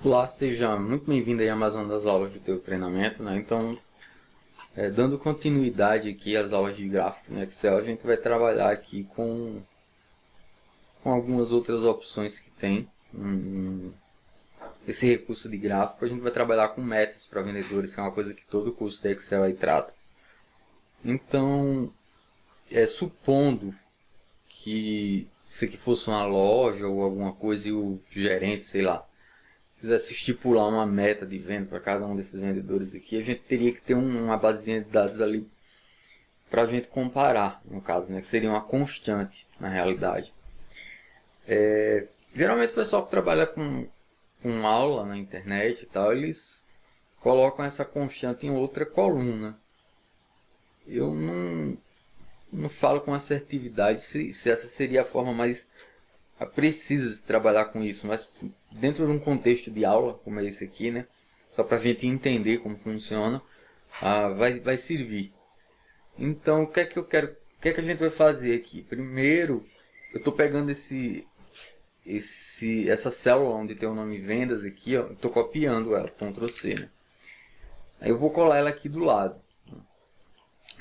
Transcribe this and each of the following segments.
Olá, seja muito bem-vindo aí à mais uma das aulas do teu treinamento, né? Então, dando continuidade aqui às aulas de gráfico no Excel, a gente vai trabalhar aqui com algumas outras opções que tem. Esse recurso de gráfico, a gente vai trabalhar com metas para vendedores, que é uma coisa que todo curso da Excel aí trata. Então, supondo que isso aqui fosse uma loja ou alguma coisa e o gerente, sei lá, quisesse estipular uma meta de venda para cada um desses vendedores aqui, a gente teria que ter uma basezinha de dados ali para a gente comparar, no caso, né, que seria uma constante na realidade. Geralmente o pessoal que trabalha com aula na internet e tal, eles colocam essa constante em outra coluna. Eu não falo com assertividade se essa seria a forma mais precisa de trabalhar com isso, mas dentro de um contexto de aula como é esse aqui, né, só para a gente entender como funciona, vai servir. Então, o que é que a gente vai fazer aqui? Primeiro, eu estou pegando essa célula onde tem o nome vendas aqui, ó, estou copiando ela, Ctrl C, né? Aí eu vou colar ela aqui do lado,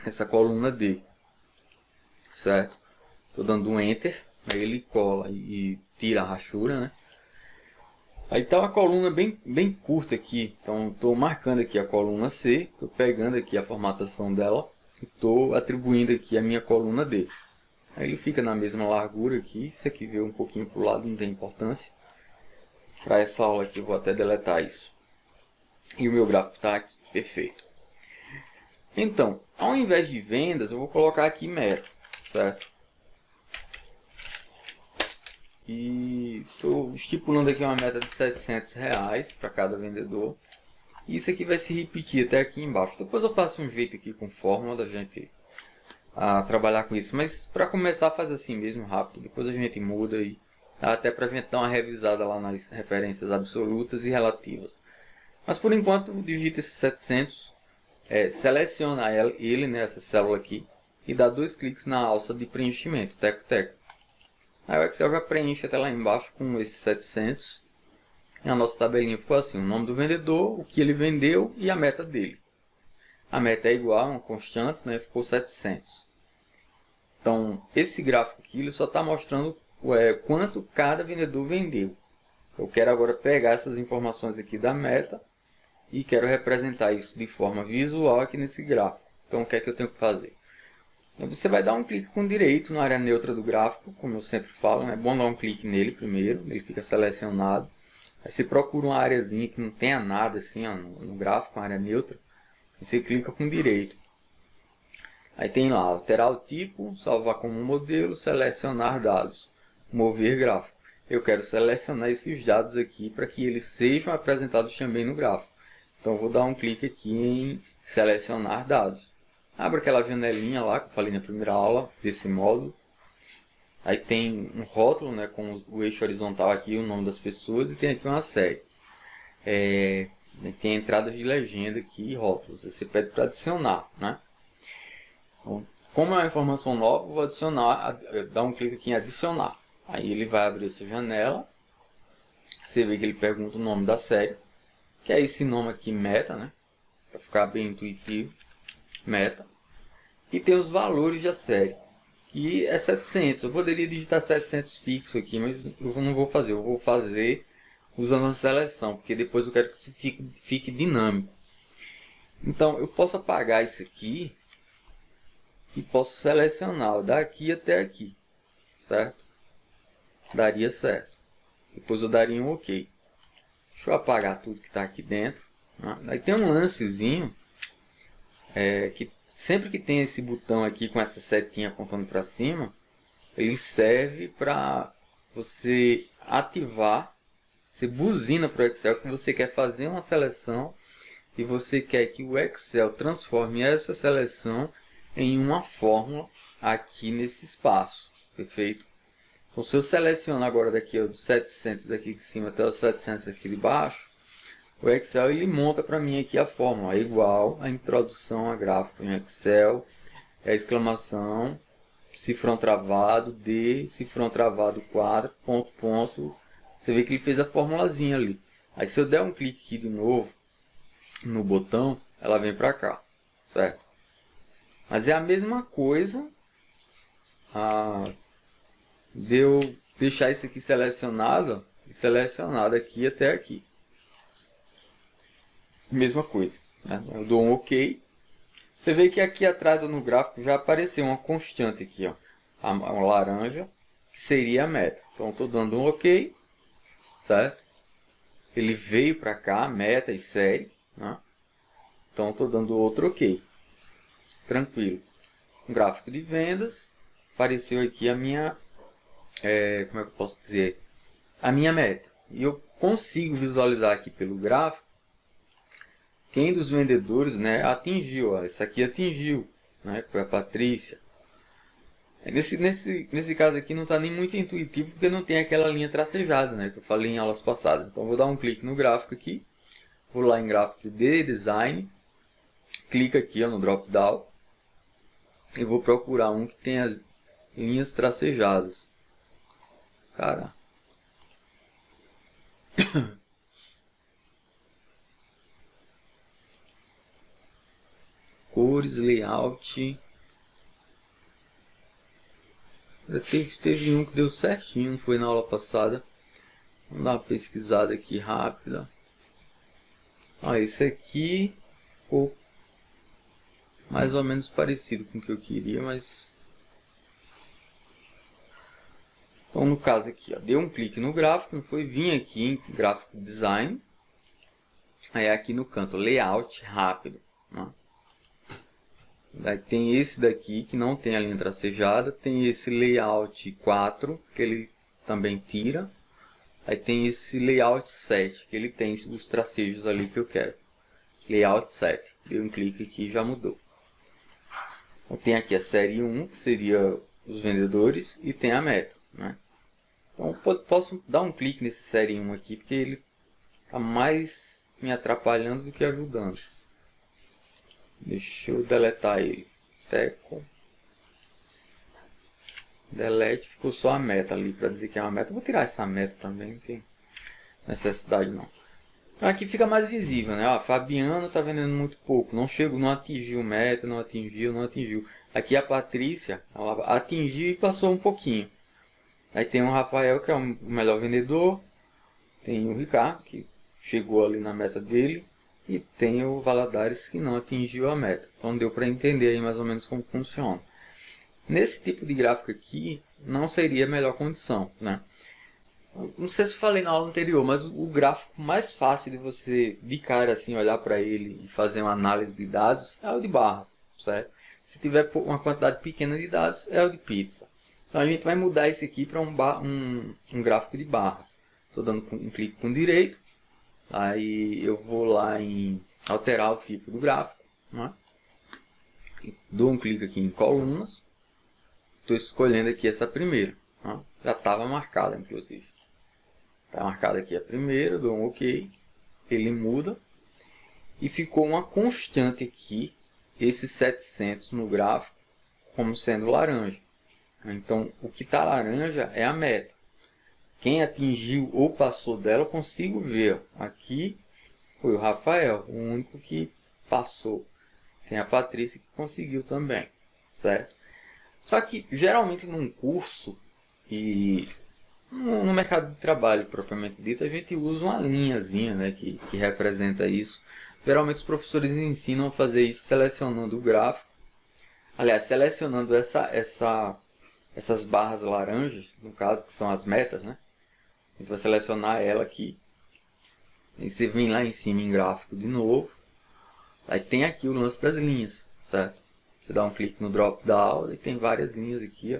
essa coluna D, certo? Estou dando um Enter. Aí ele cola e tira a rachura, né? Aí está uma coluna bem curta aqui. Então estou marcando aqui a coluna C. Estou pegando aqui a formatação dela. E estou atribuindo aqui a minha coluna D. Aí ele fica na mesma largura aqui. Isso aqui veio um pouquinho para o lado, não tem importância. Para essa aula aqui eu vou até deletar isso. E o meu gráfico está aqui, perfeito. Então, ao invés de vendas, eu vou colocar aqui meta, certo? E estou estipulando aqui uma meta de R$700 para cada vendedor. E isso aqui vai se repetir até aqui embaixo. Depois eu faço um jeito aqui com fórmula da gente trabalhar com isso. Mas para começar, faz assim mesmo, rápido. Depois a gente muda e até para a gente dar uma revisada lá nas referências absolutas e relativas. Mas por enquanto, digita esse 700, seleciona ele, né, essa célula aqui, e dá 2 cliques na alça de preenchimento, teco. Aí o Excel já preenche até lá embaixo com esses 700. E a nossa tabelinha ficou assim, o nome do vendedor, o que ele vendeu e a meta dele. A meta é igual, uma constante, né? Ficou 700. Então, esse gráfico aqui ele só está mostrando quanto cada vendedor vendeu. Eu quero agora pegar essas informações aqui da meta e quero representar isso de forma visual aqui nesse gráfico. Então, o que é que eu tenho que fazer? Você vai dar um clique com direito na área neutra do gráfico, como eu sempre falo, né? É bom dar um clique nele primeiro, ele fica selecionado. Aí você procura uma areazinha que não tenha nada assim, ó, no gráfico, uma área neutra, e você clica com direito. Aí tem lá, alterar o tipo, salvar como modelo, selecionar dados, mover gráfico. Eu quero selecionar esses dados aqui para que eles sejam apresentados também no gráfico. Então eu vou dar um clique aqui em selecionar dados. Abre aquela janelinha lá que eu falei na primeira aula, desse módulo. Aí tem um rótulo, né, com o eixo horizontal aqui, o nome das pessoas, e tem aqui uma série. Tem entradas de legenda aqui e rótulos. Você pede para adicionar, né? Então, como é uma informação nova, eu vou adicionar, dar um clique aqui em adicionar. Aí ele vai abrir essa janela. Você vê que ele pergunta o nome da série, que é esse nome aqui, meta, né? Para ficar bem intuitivo. Meta, e tem os valores da série, que é 700. Eu poderia digitar 700 fixo aqui, mas eu não vou fazer. Eu vou fazer usando a seleção, porque depois eu quero que isso fique dinâmico. Então eu posso apagar isso aqui e posso selecionar daqui até aqui, certo? Daria certo. Depois eu daria um OK. Deixa eu apagar tudo que está aqui dentro, né? Aí tem um lancezinho que sempre que tem esse botão aqui com essa setinha apontando para cima, ele serve para você ativar, você buzina para o Excel que você quer fazer uma seleção e você quer que o Excel transforme essa seleção em uma fórmula aqui nesse espaço, perfeito? Então se eu selecionar agora daqui os 700 aqui de cima até os 700 aqui de baixo, o Excel ele monta para mim aqui a fórmula, igual a introdução a gráfico em Excel, exclamação, cifrão travado, D, cifrão travado 4, ponto. Você vê que ele fez a formulazinha ali. Aí se eu der um clique aqui de novo no botão, ela vem para cá, certo? Mas é a mesma coisa de eu deixar isso aqui selecionado e selecionado aqui até aqui. Mesma coisa, né? Eu dou um OK. Você vê que aqui atrás no gráfico já apareceu uma constante aqui, ó, a laranja, que seria a meta. Então estou dando um OK, certo? Ele veio para cá, meta e série, né? Então estou dando outro OK. Tranquilo. Um gráfico de vendas. Apareceu aqui a minha, como é que eu posso dizer? A minha meta. E eu consigo visualizar aqui pelo gráfico quem dos vendedores, né, atingiu. Ó, esse aqui atingiu, né, foi a Patrícia. Nesse caso aqui não está nem muito intuitivo, porque não tem aquela linha tracejada, né, que eu falei em aulas passadas. Então vou dar um clique no gráfico aqui, vou lá em gráfico de design, clica aqui, ó, no drop down e vou procurar um que tenha linhas tracejadas. Cara. Cores, layout. Teve um que deu certinho, não foi na aula passada. Vamos dar uma pesquisada aqui rápida. Esse aqui ficou mais ou menos parecido com o que eu queria, mas... Então no caso aqui, ó, deu um clique no gráfico, foi vir aqui em gráfico design. Aí aqui no canto layout rápido, né? Daí tem esse daqui que não tem a linha tracejada, tem esse layout 4 que ele também tira. Aí tem esse layout 7 que ele tem os tracejos ali que eu quero. Layout 7, deu um clique aqui e já mudou. Então, tem aqui a série 1 que seria os vendedores e tem a meta, né? Então posso dar um clique nesse série 1 aqui porque ele está mais me atrapalhando do que ajudando. Deixa eu deletar ele. Teco. Delete, ficou só a meta ali para dizer que é uma meta. Eu vou tirar essa meta também, não tem necessidade não. Aqui fica mais visível, né? Ó, Fabiano está vendendo muito pouco, não chegou, não atingiu meta, não atingiu. Aqui a Patrícia, ela atingiu e passou um pouquinho. Aí tem o Rafael, que é o melhor vendedor. Tem o Ricardo, que chegou ali na meta dele. E tem o Valadares, que não atingiu a meta. Então deu para entender aí mais ou menos como funciona. Nesse tipo de gráfico aqui, não seria a melhor condição, né? Não sei se eu falei na aula anterior, mas o gráfico mais fácil de você, de cara assim, olhar para ele e fazer uma análise de dados é o de barras, certo? Se tiver uma quantidade pequena de dados, é o de pizza. Então a gente vai mudar esse aqui para um gráfico de barras. Estou dando um clique com direito. Aí eu vou lá em alterar o tipo do gráfico, né? Dou um clique aqui em colunas. Estou escolhendo aqui essa primeira, né? Já estava marcada inclusive. Está marcada aqui a primeira, dou um OK. Ele muda. E ficou uma constante aqui, esse 700 no gráfico, como sendo laranja. Então o que está laranja é a meta. Quem atingiu ou passou dela, eu consigo ver. Aqui foi o Rafael, o único que passou. Tem a Patrícia que conseguiu também, certo? Só que, geralmente, num curso e no mercado de trabalho, propriamente dito, a gente usa uma linhazinha, né, que representa isso. Geralmente, os professores ensinam a fazer isso selecionando o gráfico. Aliás, selecionando essas barras laranjas, no caso, que são as metas, né? A gente vai selecionar ela aqui. E você vem lá em cima em gráfico de novo. Aí tem aqui o lance das linhas, certo? Você dá um clique no drop down e tem várias linhas aqui, ó.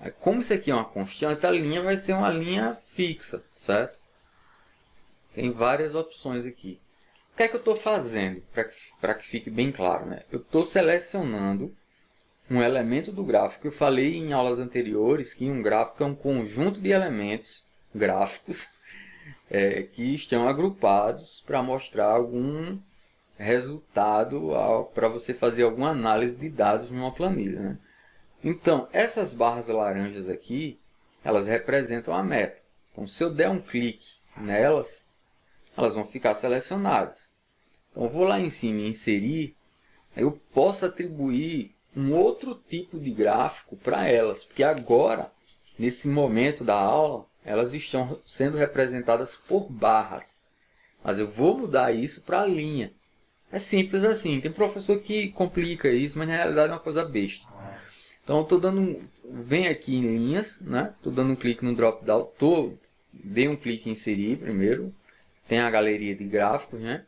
Aí, como isso aqui é uma constante, a linha vai ser uma linha fixa, certo? Tem várias opções aqui. O que é que eu estou fazendo? Para que fique bem claro, né? Eu estou selecionando um elemento do gráfico. Eu falei em aulas anteriores que um gráfico é um conjunto de elementos gráficos que estão agrupados para mostrar algum resultado para você fazer alguma análise de dados numa planilha, né? Então, essas barras laranjas aqui, elas representam a meta. Então, se eu der um clique nelas, elas vão ficar selecionadas. Então eu vou lá em cima e inserir, aí eu posso atribuir um outro tipo de gráfico para elas, porque agora, nesse momento da aula, elas estão sendo representadas por barras. Mas eu vou mudar isso para linha. É simples assim. Tem professor que complica isso, mas na realidade é uma coisa besta. Então eu estou dando vem aqui em linhas, né? Estou dando um clique no drop down, dei um clique em inserir primeiro. Tem a galeria de gráficos, né?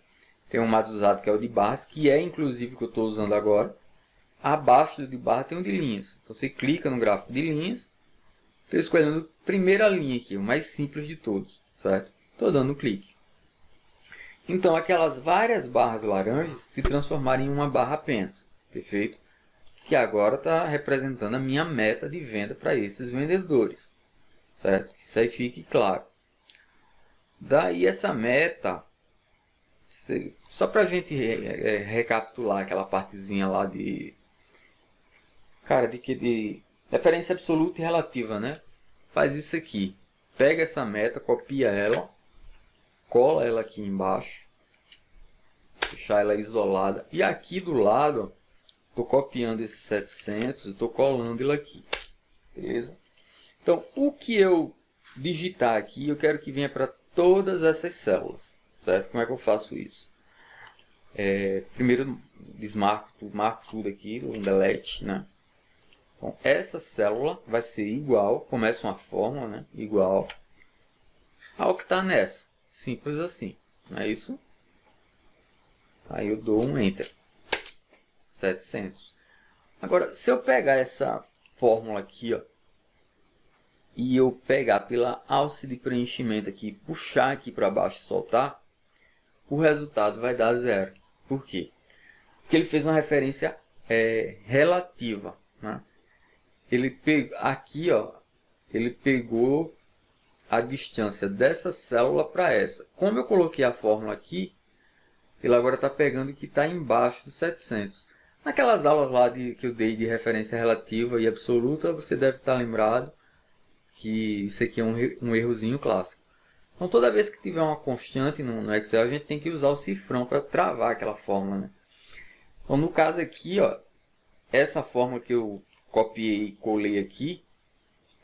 Tem o mais usado que é o de barras, que é inclusive o que eu estou usando agora. Abaixo do de barra tem o de linhas. Então você clica no gráfico de linhas. Estou escolhendo a primeira linha aqui, o mais simples de todos, certo? Estou dando um clique. Então aquelas várias barras laranjas se transformaram em uma barra apenas, perfeito? Que agora está representando a minha meta de venda para esses vendedores, certo? Isso aí fique claro. Daí essa meta, só para a gente recapitular aquela partezinha lá de referência absoluta e relativa, né? Faz isso aqui. Pega essa meta, copia ela, cola ela aqui embaixo, deixar ela isolada. E aqui do lado, estou copiando esse 700 e estou colando ele aqui. Beleza? Então, o que eu digitar aqui, eu quero que venha para todas essas células. Certo? Como é que eu faço isso? Primeiro, marco tudo aqui, um delete, né? Então, essa célula vai ser igual, começa uma fórmula, né? Igual ao que está nessa. Simples assim, não é isso? Aí eu dou um Enter. 700. Agora, se eu pegar essa fórmula aqui, ó, e eu pegar pela alça de preenchimento aqui, puxar aqui para baixo e soltar, o resultado vai dar 0. Por quê? Porque ele fez uma referência relativa, né? Aqui, ó, ele pegou a distância dessa célula para essa. Como eu coloquei a fórmula aqui, ele agora está pegando o que está embaixo do 700. Naquelas aulas lá que eu dei de referência relativa e absoluta, você deve estar lembrado que isso aqui é um errozinho clássico. Então toda vez que tiver uma constante no Excel, a gente tem que usar o cifrão para travar aquela fórmula, né? Então no caso aqui, ó, essa fórmula que eu copiei e colei aqui,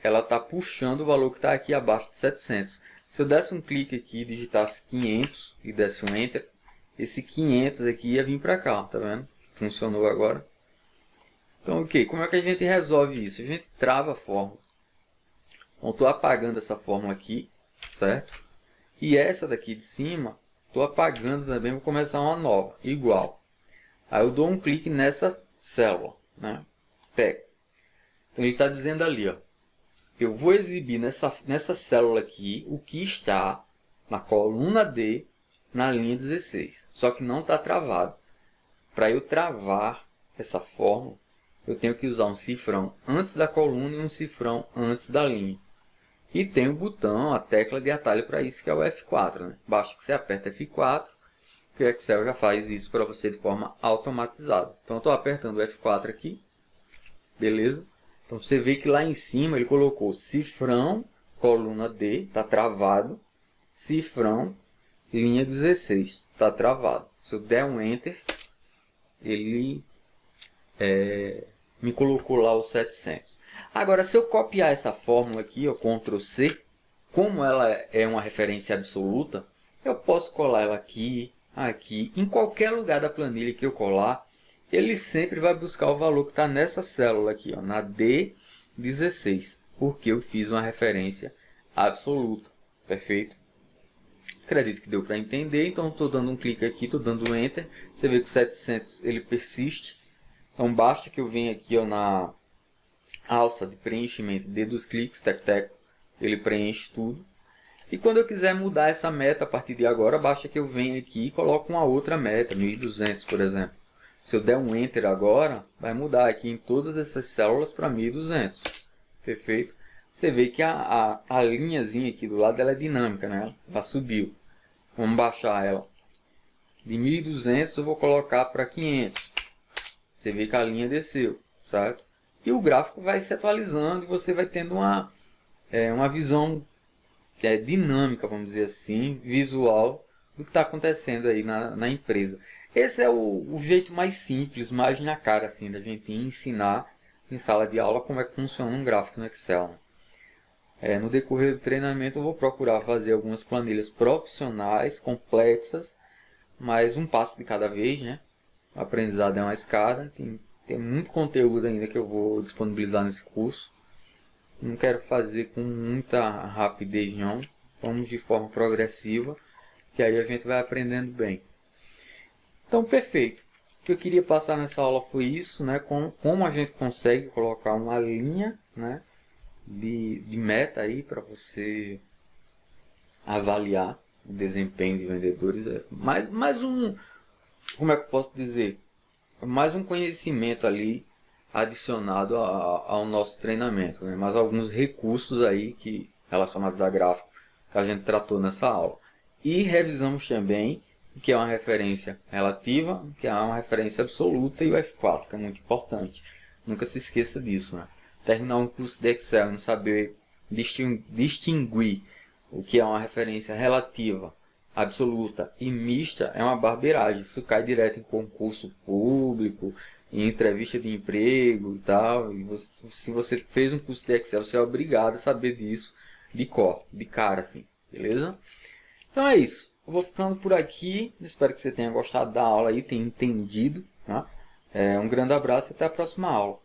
ela está puxando o valor que está aqui abaixo de 700. Se eu desse um clique aqui, digitasse 500 e desse um Enter, esse 500 aqui ia vir para cá, tá vendo? Funcionou agora. Então, ok, como é que a gente resolve isso? A gente trava a fórmula. Então, estou apagando essa fórmula aqui, certo? E essa daqui de cima, estou apagando também, vou começar uma nova, igual. Aí eu dou um clique nessa célula, né? Pego. Então, ele está dizendo ali, ó, eu vou exibir nessa célula aqui o que está na coluna D, na linha 16. Só que não está travado. Para eu travar essa fórmula, eu tenho que usar um cifrão antes da coluna e um cifrão antes da linha. E tem o botão, a tecla de atalho para isso, que é o F4. Né? Basta que você aperte F4, que o Excel já faz isso para você de forma automatizada. Então, eu estou apertando o F4 aqui. Beleza? Então, você vê que lá em cima ele colocou cifrão, coluna D, está travado. Cifrão, linha 16, está travado. Se eu der um Enter, ele me colocou lá os 700. Agora, se eu copiar essa fórmula aqui, ó, Ctrl C, como ela é uma referência absoluta, eu posso colar ela aqui, aqui, em qualquer lugar da planilha que eu colar, ele sempre vai buscar o valor que está nessa célula aqui, ó, na D16, porque eu fiz uma referência absoluta, perfeito? Acredito que deu para entender, então estou dando um clique aqui, estou dando um Enter, você vê que o 700 ele persiste, então basta que eu venha aqui, ó, na alça de preenchimento de dos cliques, ele preenche tudo. E quando eu quiser mudar essa meta a partir de agora, basta que eu venha aqui e coloque uma outra meta, 1200 por exemplo. Se eu der um Enter agora, vai mudar aqui em todas essas células para 1200. Perfeito? Você vê que a linhazinha aqui do lado ela é dinâmica, né? Ela subiu. Vamos baixar ela. De 1200 eu vou colocar para 500. Você vê que a linha desceu, certo? E o gráfico vai se atualizando e você vai tendo uma visão dinâmica, vamos dizer assim, visual do que está acontecendo aí na empresa. Esse é o jeito mais simples, mais na cara assim, da gente ensinar em sala de aula como é que funciona um gráfico no Excel, né? No decorrer do treinamento eu vou procurar fazer algumas planilhas profissionais, complexas, mas um passo de cada vez, né? O aprendizado é uma escada, tem muito conteúdo ainda que eu vou disponibilizar nesse curso. Não quero fazer com muita rapidez não, vamos de forma progressiva, que aí a gente vai aprendendo bem. Então, perfeito. O que eu queria passar nessa aula foi isso, né? Como a gente consegue colocar uma linha, né, de meta aí para você avaliar o desempenho de vendedores. Mais um, como é que eu posso dizer? Mais um conhecimento ali adicionado ao nosso treinamento, né? Mais alguns recursos aí relacionados a gráfico que a gente tratou nessa aula. E revisamos também o que é uma referência relativa, o que é uma referência absoluta e o F4, que é muito importante. Nunca se esqueça disso, né? Terminar um curso de Excel e não saber distinguir o que é uma referência relativa, absoluta e mista é uma barbeiragem. Isso cai direto em concurso público, em entrevista de emprego e tal. Se você fez um curso de Excel, você é obrigado a saber disso de cor, de cara, assim, beleza? Então é isso. Eu vou ficando por aqui. Espero que você tenha gostado da aula aí, tenha entendido, né? Um grande abraço e até a próxima aula.